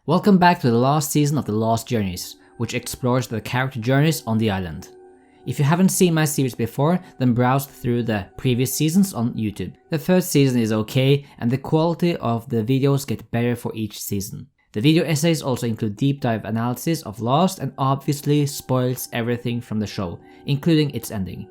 Welcome back to the last season of The Lost Journeys, which explores the character journeys on the island. If you haven't seen my series before, then browse through the previous seasons on YouTube. The first season is okay, and the quality of the videos get better for each season. The video essays also include deep dive analysis of Lost and obviously spoils everything from the show, including its ending.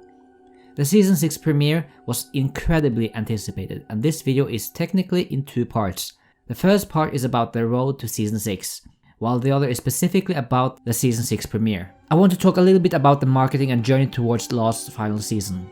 The season 6 premiere was incredibly anticipated, and this video is technically in two parts. The first part is about the road to season 6, while the other is specifically about the season 6 premiere. I want to talk a little bit about the marketing and journey towards Lost's final season.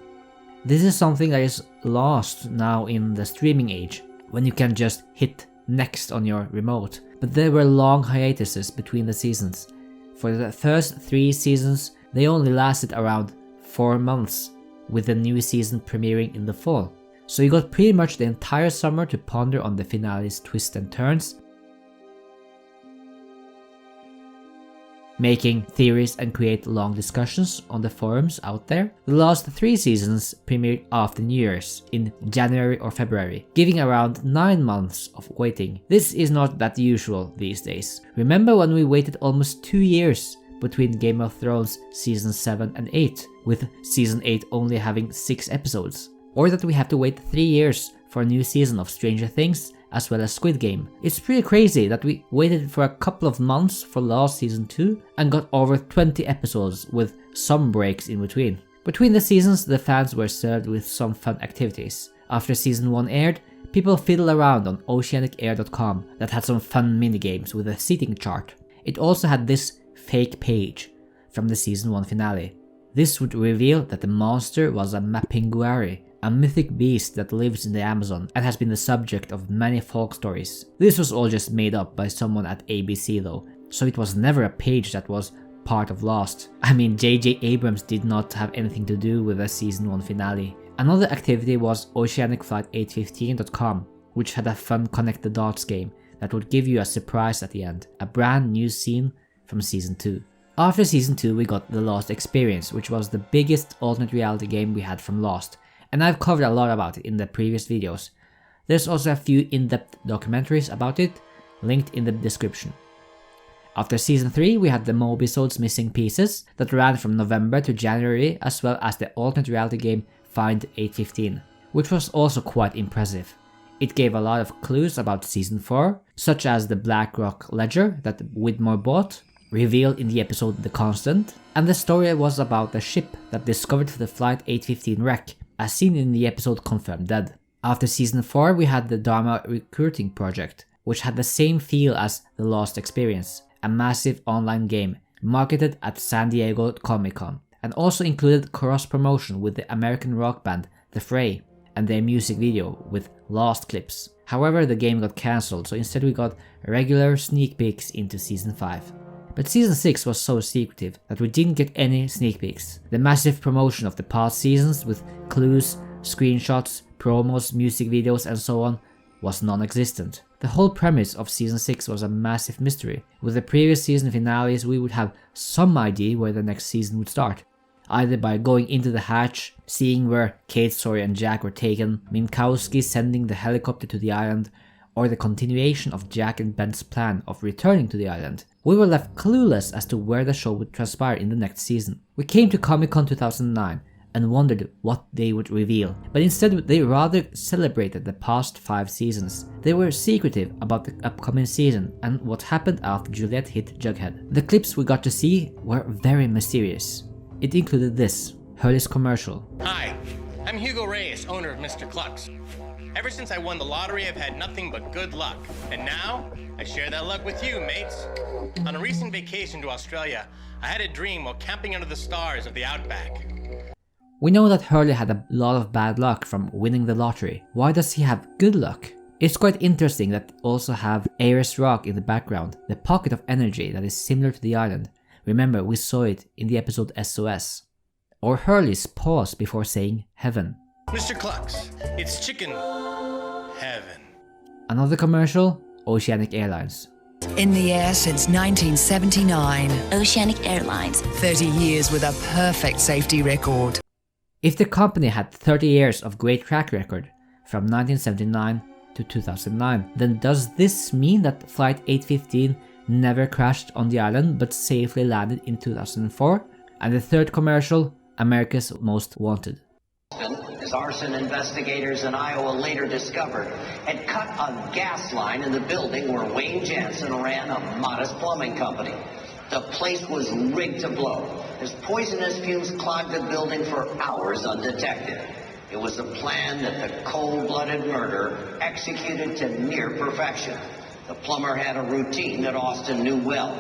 This is something that is lost now in the streaming age, when you can just hit next on your remote. But there were long hiatuses between the seasons. For the first 3 seasons, they only lasted around 4 months, with the new season premiering in the fall. So you got pretty much the entire summer to ponder on the finale's twists and turns, making theories and create long discussions on the forums out there. The last 3 seasons premiered after New Year's in January or February, giving around 9 months of waiting. This is not that usual these days. Remember when we waited almost 2 years between Game of Thrones season 7 and 8, with season 8 only having 6 episodes? Or that we have to wait 3 years for a new season of Stranger Things as well as Squid Game. It's pretty crazy that we waited for a couple of months for Lost season 2 and got over 20 episodes with some breaks in between. Between the seasons, the fans were served with some fun activities. After season 1 aired, people fiddled around on oceanicair.com that had some fun minigames with a seating chart. It also had this fake page from the season 1 finale. This would reveal that the monster was a mapinguari, a mythic beast that lives in the Amazon and has been the subject of many folk stories. This was all just made up by someone at ABC though, so it was never a page that was part of Lost. I mean, J.J. Abrams did not have anything to do with the season 1 finale. Another activity was oceanicflight815.com, which had a fun connect the dots game that would give you a surprise at the end, a brand new scene from season 2. After season 2 we got The Lost Experience, which was the biggest alternate reality game we had from Lost, and I've covered a lot about it in the previous videos. There's also a few in-depth documentaries about it, linked in the description. After season 3 we had the Mobisodes Missing Pieces that ran from November to January, as well as the alternate reality game Find 815, which was also quite impressive. It gave a lot of clues about season 4, such as the Black Rock Ledger that Widmore bought, revealed in the episode The Constant, and the story was about the ship that discovered the Flight 815 wreck, as seen in the episode Confirmed Dead. After season 4 we had the Dharma Recruiting Project, which had the same feel as The Lost Experience, a massive online game marketed at San Diego Comic-Con, and also included cross-promotion with the American rock band The Fray and their music video with Lost clips. However, the game got cancelled, so instead we got regular sneak peeks into season 5. But season 6 was so secretive that we didn't get any sneak peeks. The massive promotion of the past seasons with clues, screenshots, promos, music videos and so on was non-existent. The whole premise of season 6 was a massive mystery. With the previous season finales we would have some idea where the next season would start, either by going into the hatch, seeing where Kate, Sawyer and Jack were taken, Minkowski sending the helicopter to the island, or the continuation of Jack and Ben's plan of returning to the island. We were left clueless as to where the show would transpire in the next season. We came to Comic-Con 2009 and wondered what they would reveal, but instead they rather celebrated the past 5 seasons. They were secretive about the upcoming season and what happened after Juliet hit Jughead. The clips we got to see were very mysterious. It included this, Hurley's commercial. Hi, I'm Hugo Reyes, owner of Mr. Clucks. Ever since I won the lottery, I've had nothing but good luck. And now, I share that luck with you, mates. On a recent vacation to Australia, I had a dream while camping under the stars of the outback. We know that Hurley had a lot of bad luck from winning the lottery. Why does he have good luck? It's quite interesting that also have Ayers Rock in the background, the pocket of energy that is similar to the island. Remember, we saw it in the episode SOS. Or Hurley's pause before saying heaven. Mr. Clucks, it's chicken heaven. Another commercial, Oceanic Airlines. In the air since 1979. Oceanic Airlines. 30 years with a perfect safety record. If the company had 30 years of great track record from 1979 to 2009, then does this mean that Flight 815 never crashed on the island but safely landed in 2004. And the third commercial, America's Most Wanted. As arson investigators in Iowa later discovered, had cut a gas line in the building where Wayne Jansen ran a modest plumbing company. The place was rigged to blow, as poisonous fumes clogged the building for hours undetected. It was a plan that the cold-blooded murderer executed to near perfection. The plumber had a routine that Austin knew well.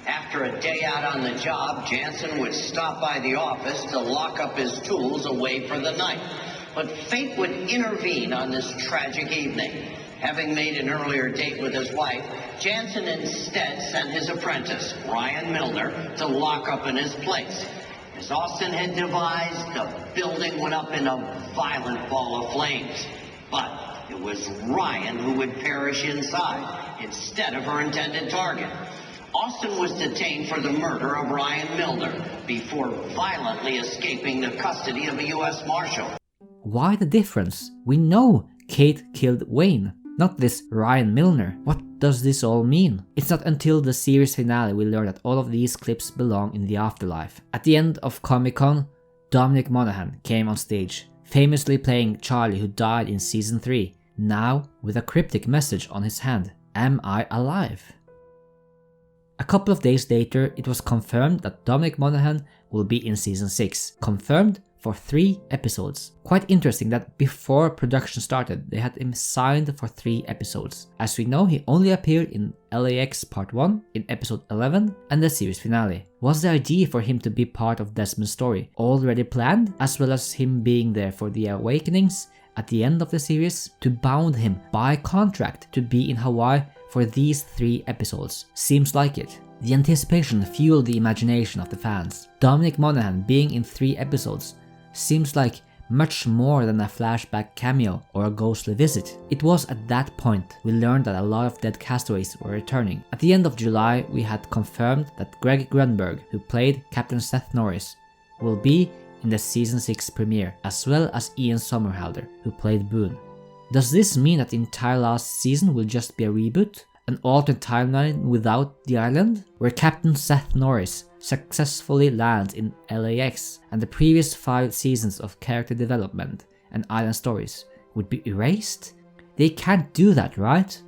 After a day out on the job, Jansen would stop by the office to lock up his tools away for the night. But fate would intervene on this tragic evening. Having made an earlier date with his wife, Jansen instead sent his apprentice, Ryan Milner, to lock up in his place. As Austin had devised, the building went up in a violent ball of flames. But it was Ryan who would perish inside, instead of her intended target. Austin was detained for the murder of Ryan Milner before violently escaping the custody of a U.S. Marshal. Why the difference? We know Kate killed Wayne, not this Ryan Milner. What does this all mean? It's not until the series finale we learn that all of these clips belong in the afterlife. At the end of Comic-Con, Dominic Monaghan came on stage, famously playing Charlie who died in season 3, now with a cryptic message on his hand. Am I alive? A couple of days later, it was confirmed that Dominic Monaghan will be in season 6, confirmed for 3 episodes. Quite interesting that before production started, they had him signed for 3 episodes. As we know, he only appeared in LAX Part 1, in episode 11, and the series finale. Was the idea for him to be part of Desmond's story already planned, as well as him being there for the awakenings at the end of the series, to bound him by contract to be in Hawaii for these 3 episodes? Seems like it. The anticipation fueled the imagination of the fans. Dominic Monaghan being in 3 episodes seems like much more than a flashback cameo or a ghostly visit. It was at that point we learned that a lot of dead castaways were returning. At the end of July, we had confirmed that Greg Grunberg, who played Captain Seth Norris, will be in the season 6 premiere, as well as Ian Somerhalder, who played Boone. Does this mean that the entire last season will just be a reboot? An alternate timeline without the island? Where Captain Seth Norris successfully lands in LAX and the previous 5 seasons of character development and island stories would be erased? They can't do that, right?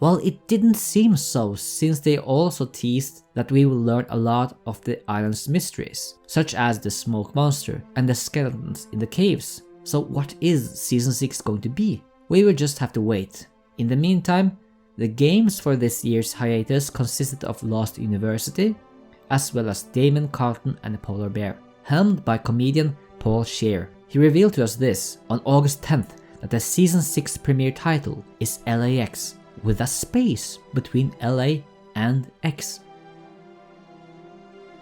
Well, it didn't seem so, since they also teased that we will learn a lot of the island's mysteries, such as the smoke monster and the skeletons in the caves. So what is season 6 going to be? We will just have to wait. In the meantime, the games for this year's hiatus consisted of Lost University, as well as Damon Carlton and the Polar Bear, helmed by comedian Paul Scheer. He revealed to us this on August 10th, that the season 6 premiere title is LAX, with a space between LA and X.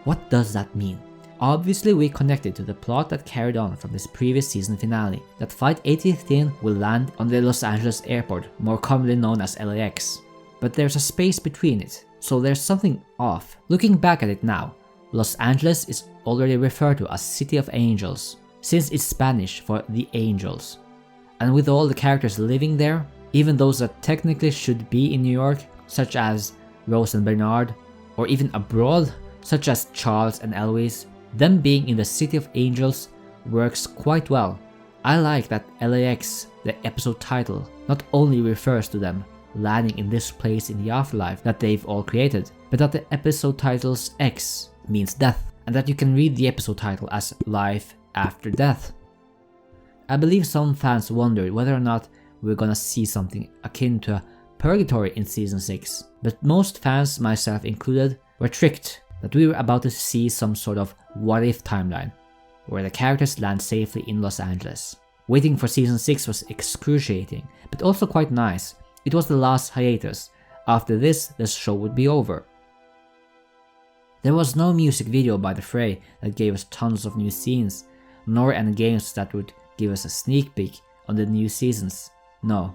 What does that mean? Obviously, we connected to the plot that carried on from this previous season finale, that Flight 815 will land on the Los Angeles airport, more commonly known as LAX. But there's a space between it, so there's something off. Looking back at it now, Los Angeles is already referred to as City of Angels, since it's Spanish for the angels. And with all the characters living there, even those that technically should be in New York, such as Rose and Bernard, or even abroad, such as Charles and Eloise, them being in the City of Angels works quite well. I like that LAX, the episode title, not only refers to them landing in this place in the afterlife that they've all created, but that the episode title's X means death, and that you can read the episode title as Life After Death. I believe some fans wondered whether or not we're gonna see something akin to a purgatory in season 6, but most fans, myself included, were tricked that we were about to see some sort of what-if timeline, where the characters land safely in Los Angeles. Waiting for season 6 was excruciating, but also quite nice. It was the last hiatus. After this, the show would be over. There was no music video by The Fray that gave us tons of new scenes, nor any games that would give us a sneak peek on the new seasons. No.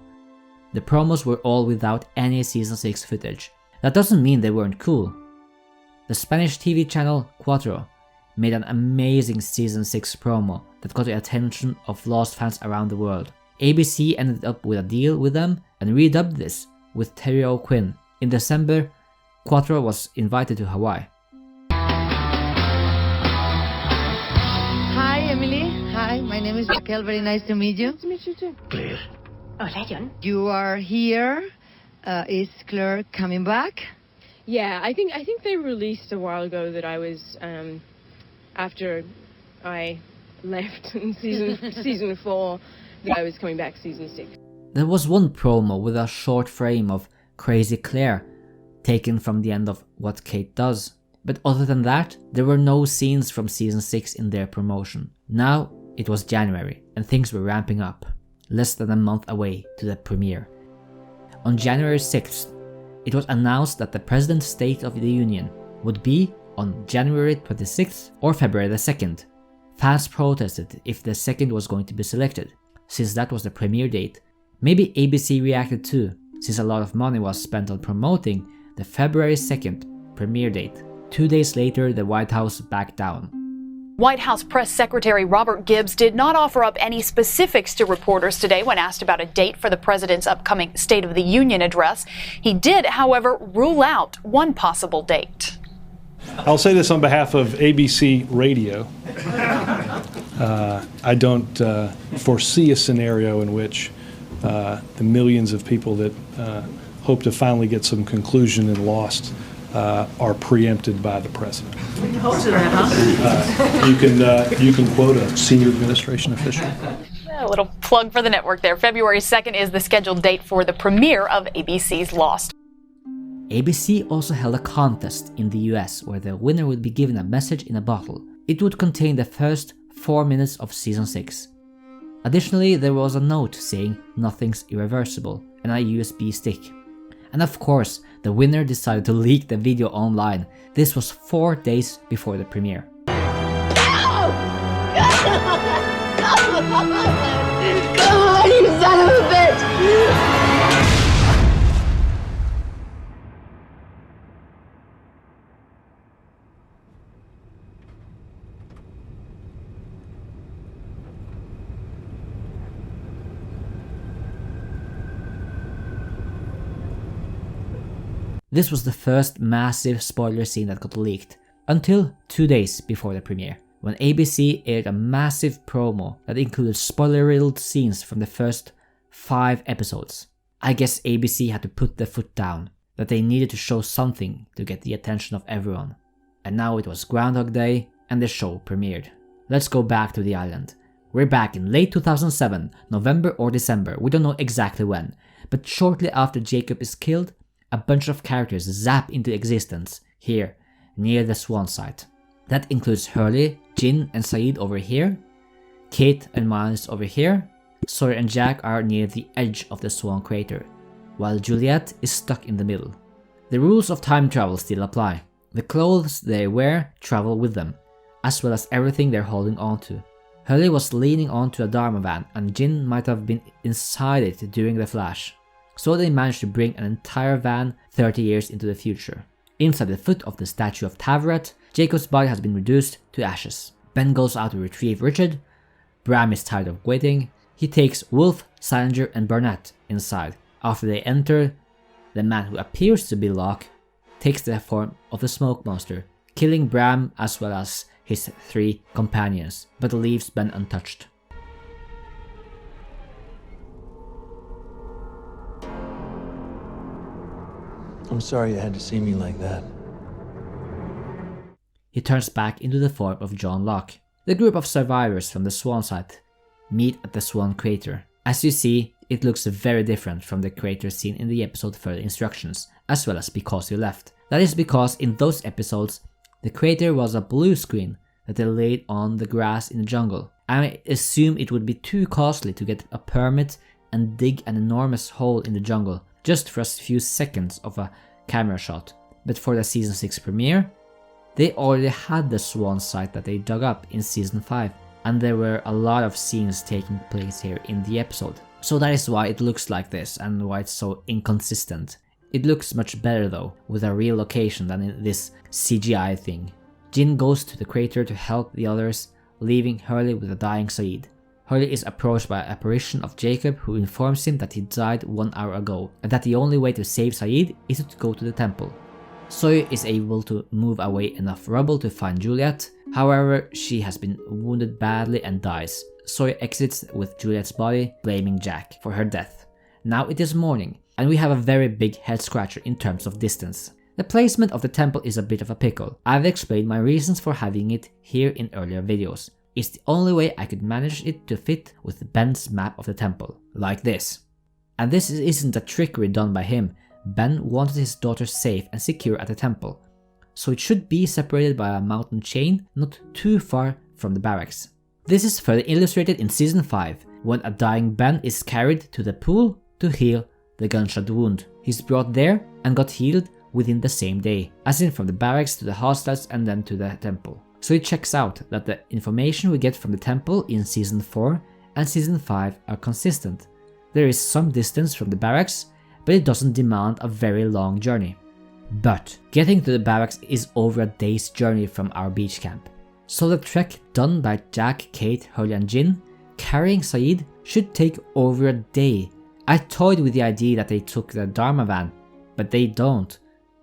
The promos were all without any season 6 footage. That doesn't mean they weren't cool. The Spanish TV channel Cuatro made an amazing season 6 promo that got the attention of Lost fans around the world. ABC ended up with a deal with them and redubbed this with Terry O'Quinn. In December, Quattro was invited to Hawaii. Hi, Emily. Hi, my name is Raquel. Very nice to meet you. Nice to meet you too. Claire. Hola, John. You are here. Is Claire coming back? Yeah, I think they released a while ago that I was after I left in season 4 that I was coming back season 6. There was one promo with a short frame of Crazy Claire, taken from the end of What Kate Does. But other than that, there were no scenes from season 6 in their promotion. Now it was January and things were ramping up, less than a month away to the premiere. On January 6th, it was announced that the President's State of the Union would be on January 26th or February the 2nd. Fans protested if the 2nd was going to be selected, since that was the premiere date. Maybe ABC reacted too, since a lot of money was spent on promoting the February 2nd premiere date. 2 days later, the White House backed down. White House Press Secretary Robert Gibbs did not offer up any specifics to reporters today when asked about a date for the president's upcoming State of the Union address. He did, however, rule out one possible date. I'll say this on behalf of ABC Radio. I don't foresee a scenario in which the millions of people that hope to finally get some conclusion in Lost are preempted by the president. You can quote a senior administration official. A little plug for the network there. February 2nd is the scheduled date for the premiere of ABC's Lost. ABC also held a contest in the US where the winner would be given a message in a bottle. It would contain the first 4 minutes of season 6. Additionally, there was a note saying nothing's irreversible and a USB stick. And of course, the winner decided to leak the video online. This was 4 days before the premiere. Come on, you son of a bitch! This was the first massive spoiler scene that got leaked, until 2 days before the premiere, when ABC aired a massive promo that included spoiler-riddled scenes from the first 5 episodes. I guess ABC had to put their foot down, that they needed to show something to get the attention of everyone. And now it was Groundhog Day, and the show premiered. Let's go back to the island. We're back in late 2007, November or December, we don't know exactly when, but shortly after Jacob is killed, a bunch of characters zap into existence here, near the Swan site. That includes Hurley, Jin and Saeed over here, Kate and Miles over here, Sawyer and Jack are near the edge of the Swan crater, while Juliet is stuck in the middle. The rules of time travel still apply. The clothes they wear travel with them, as well as everything they're holding onto. Hurley was leaning onto a Dharma van and Jin might have been inside it during the flash. So they managed to bring an entire van 30 years into the future. Inside the foot of the statue of Tavret, Jacob's body has been reduced to ashes. Ben goes out to retrieve Richard. Bram is tired of waiting. He takes Wolf, Salinger and Burnett inside. After they enter, the man who appears to be Locke takes the form of the smoke monster, killing Bram as well as his 3 companions, but leaves Ben untouched. I'm sorry you had to see me like that. He turns back into the form of John Locke. The group of survivors from the Swan site meet at the Swan crater. As you see, it looks very different from the crater seen in the episode Further Instructions, as well as Because You Left. That is because in those episodes, the crater was a blue screen that they laid on the grass in the jungle. I assume it would be too costly to get a permit and dig an enormous hole in the jungle just for a few seconds of a camera shot. But for the season 6 premiere, they already had the Swan site that they dug up in season 5, and there were a lot of scenes taking place here in the episode. So that is why it looks like this and why it's so inconsistent. It looks much better though, with a real location than in this CGI thing. Jin goes to the crater to help the others, leaving Hurley with a dying Saeed. Hurley is approached by an apparition of Jacob who informs him that he died 1 hour ago and that the only way to save Saeed is to go to the temple. Sawyer is able to move away enough rubble to find Juliet. However, she has been wounded badly and dies. Sawyer exits with Juliet's body, blaming Jack for her death. Now it is morning, and we have a very big head scratcher in terms of distance. The placement of the temple is a bit of a pickle. I've explained my reasons for having it here in earlier videos. It's the only way I could manage it to fit with Ben's map of the temple, like this. And this isn't a trickery done by him. Ben wanted his daughter safe and secure at the temple, so it should be separated by a mountain chain not too far from the barracks. This is further illustrated in Season 5, when a dying Ben is carried to the pool to heal the gunshot wound. He's brought there and got healed within the same day, as in from the barracks to the hostiles and then to the temple. So it checks out that the information we get from the temple in Season 4 and Season 5 are consistent. There is some distance from the barracks, but it doesn't demand a very long journey. But getting to the barracks is over a day's journey from our beach camp. So the trek done by Jack, Kate, Hurley and Jin, carrying Saeed, should take over a day. I toyed with the idea that they took the Dharma van, but they don't.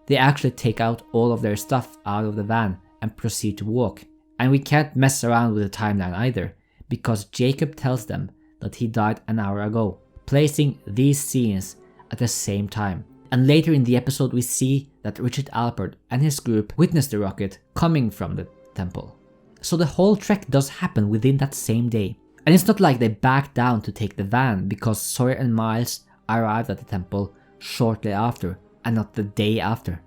They actually take out all of their stuff out of the van and proceed to walk. And we can't mess around with the timeline either, because Jacob tells them that he died an hour ago, placing these scenes at the same time. And later in the episode we see that Richard Alpert and his group witnessed the rocket coming from the temple. So the whole trek does happen within that same day. And it's not like they back down to take the van, because Sawyer and Miles arrived at the temple shortly after and not the day after.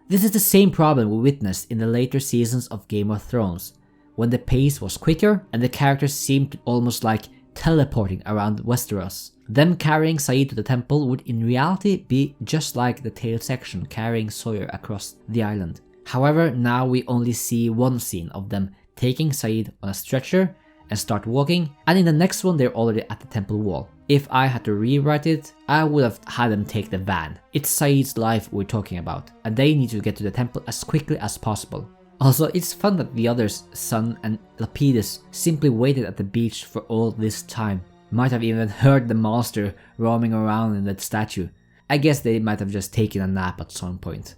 This is the same problem we witnessed in the later seasons of Game of Thrones, when the pace was quicker and the characters seemed almost like teleporting around Westeros. Them carrying Saeed to the temple would in reality be just like the tail section carrying Sawyer across the island. However, now we only see one scene of them taking Saeed on a stretcher and start walking, and in the next one they're already at the temple wall. If I had to rewrite it, I would have had them take the van. It's Saeed's life we're talking about, and they need to get to the temple as quickly as possible. Also, it's fun that the others, Sun and Lapidus, simply waited at the beach for all this time. Might have even heard the monster roaming around in that statue. I guess they might have just taken a nap at some point.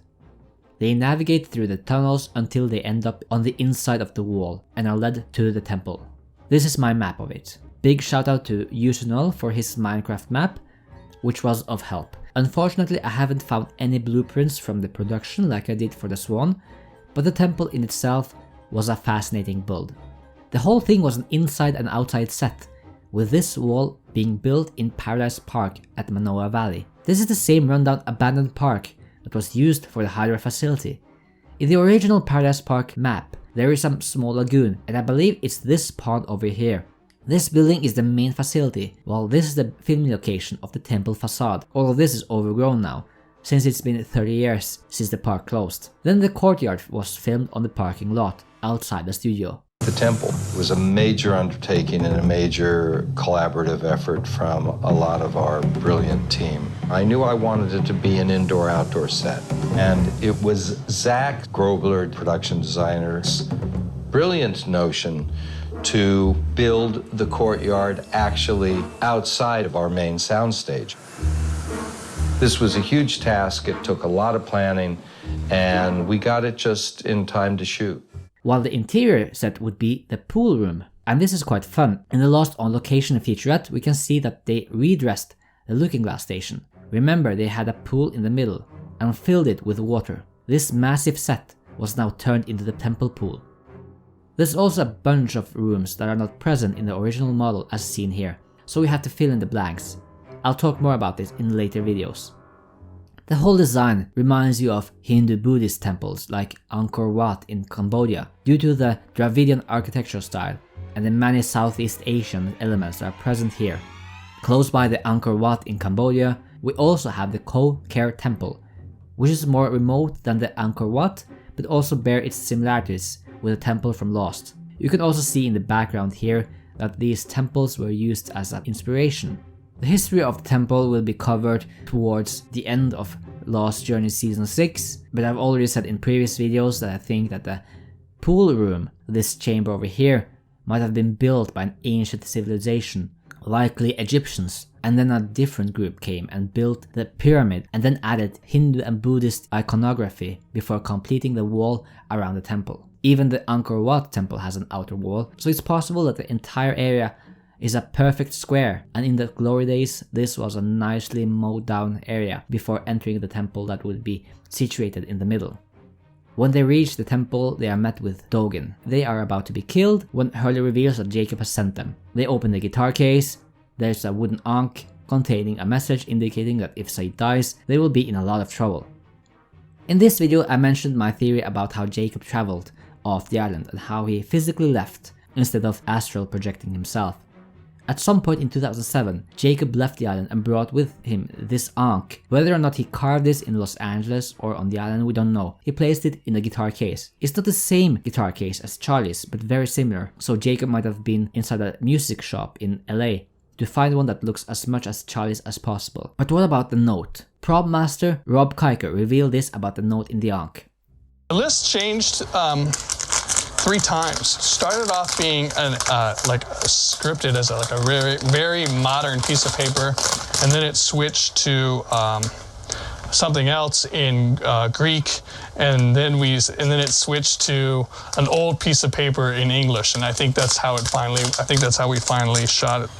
They navigate through the tunnels until they end up on the inside of the wall and are led to the temple. This is my map of it. Big shout out to Usunol for his Minecraft map, which was of help. Unfortunately, I haven't found any blueprints from the production like I did for the Swan, but the temple in itself was a fascinating build. The whole thing was an inside and outside set, with this wall being built in Paradise Park at Manoa Valley. This is the same rundown abandoned park that was used for the Hydra facility. In the original Paradise Park map, there is a small lagoon, and I believe it's this pond over here. This building is the main facility, while this is the filming location of the temple facade. All of this is overgrown now, since it's been 30 years since the park closed. Then the courtyard was filmed on the parking lot outside the studio. The temple was a major undertaking and a major collaborative effort from a lot of our brilliant team. I knew I wanted it to be an indoor-outdoor set, and it was Zach Grobler, production designer's brilliant notion to build the courtyard actually outside of our main soundstage. This was a huge task. It took a lot of planning, and we got it just in time to shoot. While the interior set would be the pool room, and this is quite fun. In the Lost on Location featurette, we can see that they redressed the Looking Glass station. Remember, they had a pool in the middle and filled it with water. This massive set was now turned into the temple pool. There's also a bunch of rooms that are not present in the original model as seen here, so we have to fill in the blanks. I'll talk more about this in later videos. The whole design reminds you of Hindu-Buddhist temples like Angkor Wat in Cambodia due to the Dravidian architectural style and the many Southeast Asian elements that are present here. Close by the Angkor Wat in Cambodia, we also have the Ko Ker Temple, which is more remote than the Angkor Wat but also bear its similarities with the temple from Lost. You can also see in the background here that these temples were used as an inspiration. The history of the temple will be covered towards the end of Lost Journey Season 6, but I've already said in previous videos that I think that the pool room, this chamber over here, might have been built by an ancient civilization likely Egyptians, and then a different group came and built the pyramid and then added Hindu and Buddhist iconography before completing the wall around the temple. Even the Angkor Wat temple has an outer wall, so it's possible that the entire area is a perfect square, and in the glory days this was a nicely mowed down area before entering the temple that would be situated in the middle. When they reach the temple, they are met with Dogen. They are about to be killed when Hurley reveals that Jacob has sent them. They open the guitar case. There's a wooden ankh containing a message indicating that if Said dies, they will be in a lot of trouble. In this video I mentioned my theory about how Jacob traveled off the island and how he physically left instead of astral projecting himself. At some point in 2007, Jacob left the island and brought with him this ankh. Whether or not he carved this in Los Angeles or on the island, we don't know. He placed it in a guitar case. It's not the same guitar case as Charlie's, but very similar, so Jacob might have been inside a music shop in LA to find one that looks as much as Charlie's as possible. But what about the note? Prop master Rob Kiker revealed this about the note in the ankh. The list changed 3 times. Started off being like scripted as a very, very modern piece of paper, and then it switched to something else in Greek, and then it switched to an old piece of paper in English, and I think that's how we finally shot it.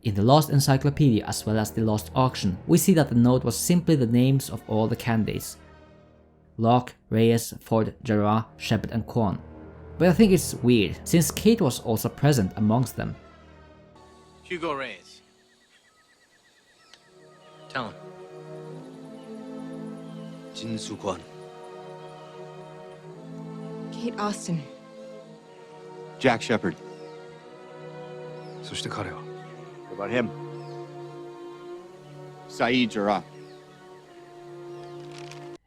In the Lost Encyclopedia as well as the Lost Auction, we see that the note was simply the names of all the candidates: Locke, Reyes, Ford, Jarrah, Shepard and Kwon. But I think it's weird, since Kate was also present amongst them. Hugo Reyes. Tell him. Jin Soo-kwon. Kate Austin. Jack Shepard. そして彼は What about him? Saeed Jarrah.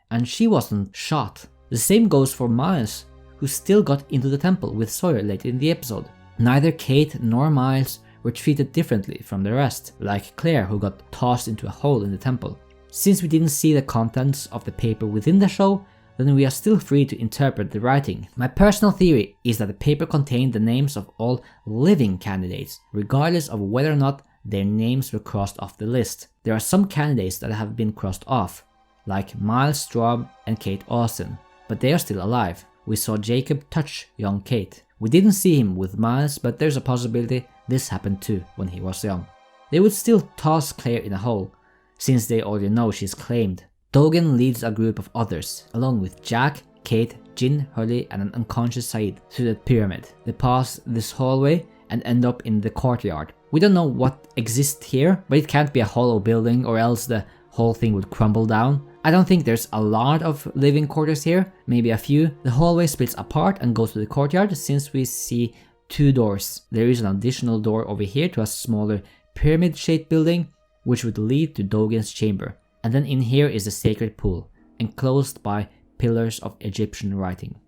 And she wasn't shot. The same goes for Miles, who still got into the temple with Sawyer later in the episode. Neither Kate nor Miles were treated differently from the rest, like Claire, who got tossed into a hole in the temple. Since we didn't see the contents of the paper within the show, then we are still free to interpret the writing. My personal theory is that the paper contained the names of all living candidates, regardless of whether or not their names were crossed off the list. There are some candidates that have been crossed off, like Miles Straub and Kate Austin, but they are still alive. We saw Jacob touch young Kate. We didn't see him with Miles, but there's a possibility this happened too when he was young. They would still toss Claire in a hole, since they already know she's claimed. Dogen leads a group of others, along with Jack, Kate, Jin, Hurley and an unconscious Said, to the pyramid. They pass this hallway and end up in the courtyard. We don't know what exists here, but it can't be a hollow building or else the whole thing would crumble down. I don't think there's a lot of living quarters here, maybe a few. The hallway splits apart and goes to the courtyard since we see 2 doors. There is an additional door over here to a smaller pyramid-shaped building, which would lead to Dogen's chamber. And then in here is the sacred pool, enclosed by pillars of Egyptian writing.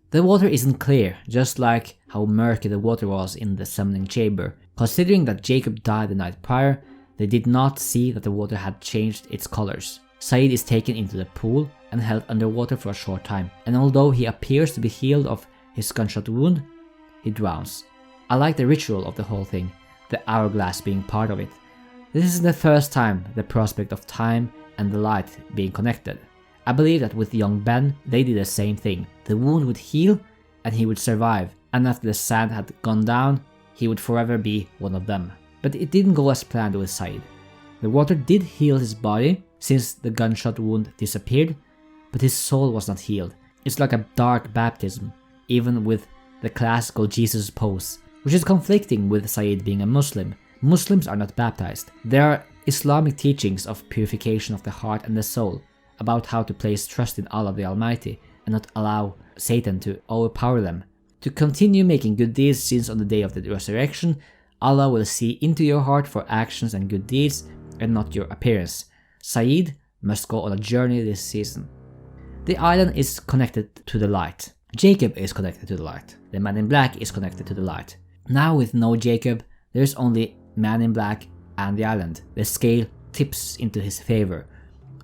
The water isn't clear, just like how murky the water was in the summoning chamber. Considering that Jacob died the night prior, they did not see that the water had changed its colors. Said is taken into the pool and held underwater for a short time, and although he appears to be healed of his gunshot wound, he drowns. I like the ritual of the whole thing, the hourglass being part of it. This is the first time the prospect of time and the light being connected. I believe that with young Ben, they did the same thing. The wound would heal and he would survive, and after the sand had gone down, he would forever be one of them. But it didn't go as planned with Said. The water did heal his body, since the gunshot wound disappeared, but his soul was not healed. It's like a dark baptism, even with the classical Jesus pose, which is conflicting with Said being a Muslim. Muslims are not baptized. There are Islamic teachings of purification of the heart and the soul, about how to place trust in Allah the Almighty and not allow Satan to overpower them. To continue making good deeds, since on the day of the resurrection, Allah will see into your heart for actions and good deeds and not your appearance. Said must go on a journey this season. The island is connected to the light. Jacob is connected to the light. The man in black is connected to the light. Now with no Jacob, there's only man in black and the island. The scale tips into his favor.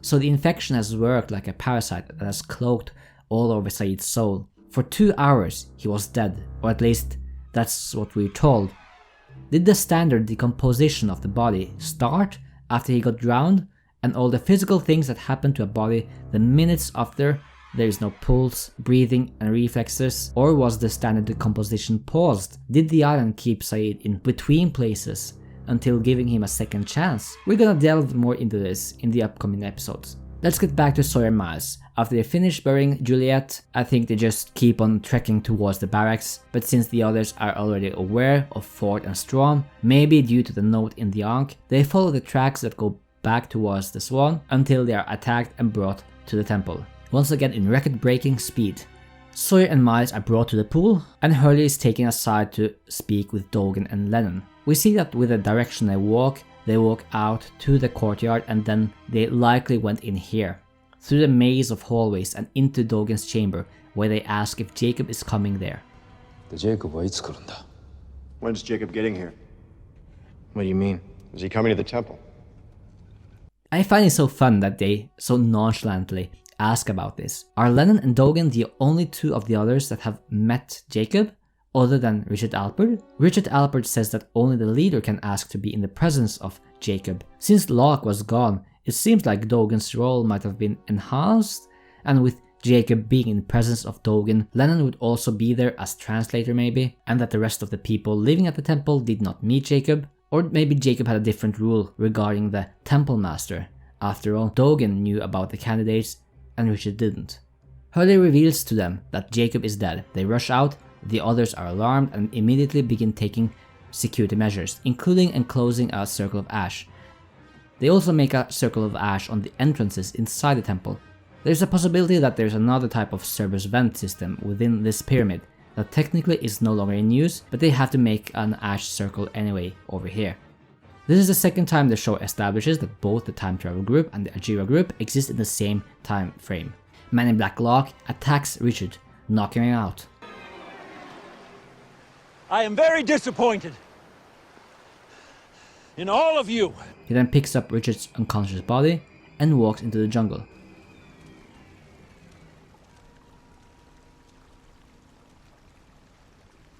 So the infection has worked like a parasite that has cloaked all over Said's soul. For 2 hours he was dead, or at least that's what we're told. Did the standard decomposition of the body start after he got drowned, and all the physical things that happen to a body the minutes after there is no pulse, breathing and reflexes, or was the standard decomposition paused? Did the island keep Saeed in between places until giving him a second chance? We're gonna delve more into this in the upcoming episodes. Let's get back to Sawyer and Miles. After they finish burying Juliet, I think they just keep on trekking towards the barracks, but since the others are already aware of Ford and Strom, maybe due to the note in the ankh, they follow the tracks that go back towards the Swan until they are attacked and brought to the temple. Once again in record-breaking speed. Sawyer and Miles are brought to the pool, and Hurley is taken aside to speak with Dogen and Lennon. We see that with the direction they walk out to the courtyard, and then they likely went in here, through the maze of hallways and into Dogen's chamber, where they ask if Jacob is coming there. When's Jacob getting here? What do you mean? Is he coming to the temple? I find it so fun that they so nonchalantly ask about this. Are Lennon and Dogen the only two of the others that have met Jacob, other than Richard Alpert? Richard Alpert says that only the leader can ask to be in the presence of Jacob. Since Locke was gone, it seems like Dogen's role might have been enhanced, and with Jacob being in the presence of Dogen, Lennon would also be there as translator maybe, and that the rest of the people living at the temple did not meet Jacob, or maybe Jacob had a different rule regarding the temple master. After all, Dogen knew about the candidates and Richard didn't. Hurley reveals to them that Jacob is dead. They rush out, the others are alarmed and immediately begin taking security measures, including enclosing a circle of ash. They also make a circle of ash on the entrances inside the temple. There's a possibility that there's another type of Cerberus vent system within this pyramid that technically is no longer in use, but they have to make an ash circle anyway over here. This is the second time the show establishes that both the Time Travel Group and the Ajira Group exist in the same time frame. Man in Black Locke attacks Richard, knocking him out. I am very disappointed in all of you. He then picks up Richard's unconscious body and walks into the jungle.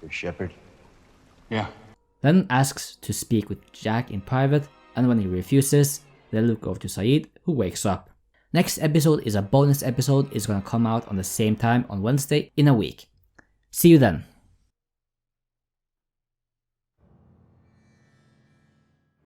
You're Shepard? Yeah. Then asks to speak with Jack in private, and when he refuses, they look over to Saeed, who wakes up. Next episode is a bonus episode. It's gonna come out on the same time on Wednesday in a week. See you then.